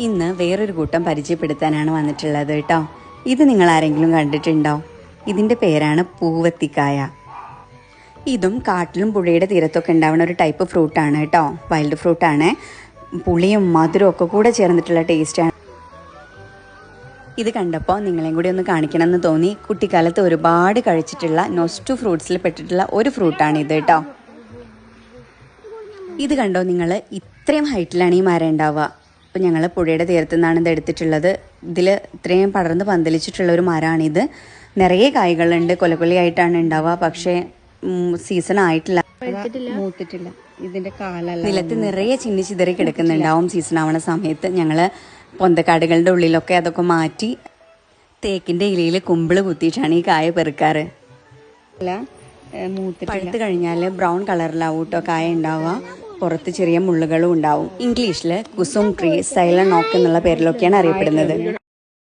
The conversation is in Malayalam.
ഇന്ന് വേറൊരു കൂട്ടം പരിചയപ്പെടുത്താനാണ് വന്നിട്ടുള്ളത് കേട്ടോ. ഇത് നിങ്ങൾ ആരെങ്കിലും കണ്ടിട്ടുണ്ടോ? ഇതിൻ്റെ പേരാണ് പൂവത്തിക്കായ. ഇതും കാട്ടിലും പുഴയുടെ തീരത്തൊക്കെ ഉണ്ടാവുന്ന ഒരു ടൈപ്പ് ഫ്രൂട്ടാണ് കേട്ടോ. വൈൽഡ് ഫ്രൂട്ടാണ്. പുളിയും മധുരവും ഒക്കെ കൂടെ ചേർന്നിട്ടുള്ള ടേസ്റ്റാണ്. ഇത് കണ്ടപ്പോൾ നിങ്ങളെയും കൂടി ഒന്ന് കാണിക്കണമെന്ന് തോന്നി. കുട്ടിക്കാലത്ത് ഒരുപാട് കഴിച്ചിട്ടുള്ള നൊസ്റ്റു ഫ്രൂട്ട്സിൽ പെട്ടിട്ടുള്ള ഒരു ഫ്രൂട്ടാണ് ഇത് കേട്ടോ. ഇത് കണ്ടോ നിങ്ങൾ, ഇത്രയും ഹൈറ്റിലാണ് ഈ മരം ഉണ്ടാവുക. അപ്പോൾ ഞങ്ങൾ പുഴയുടെ തീരത്തു നിന്നാണ് ഇത് എടുത്തിട്ടുള്ളത്. ഇതിൽ ഇത്രയും പടർന്ന് പന്തലിച്ചിട്ടുള്ള ഒരു മരമാണിത്. നിറയെ കായ്കളുണ്ട്, കൊലകൊലയായിട്ടാണ് ഉണ്ടാവുക. പക്ഷേ സീസൺ ആയിട്ടില്ല, മൂത്തിട്ടില്ല. ഇതിൻ്റെ കാലല്ല, നിലത്ത് നിറയെ ചിന്നി ചിതറി കിടക്കുന്നുണ്ടാവും സീസൺ ആവണ സമയത്ത്. ഞങ്ങൾ പൊന്തക്കാടുകളുടെ ഉള്ളിലൊക്കെ അതൊക്കെ മാറ്റി തേക്കിൻ്റെ ഇലയിൽ കുമ്പിള് കുത്തിയിട്ടാണ് ഈ കായ പെറുക്കാറ്. പഴുത്ത് കഴിഞ്ഞാൽ ബ്രൗൺ കളറിലാവും കേട്ടോ കായ ഉണ്ടാവുക. പുറത്ത് ചെറിയ മുള്ളുകളും ഉണ്ടാവും. ഇംഗ്ലീഷിൽ കുസും ട്രീ, സൈലന്റ് ഓക്ക് എന്നുള്ള പേരിലൊക്കെയാണ് അറിയപ്പെടുന്നത്.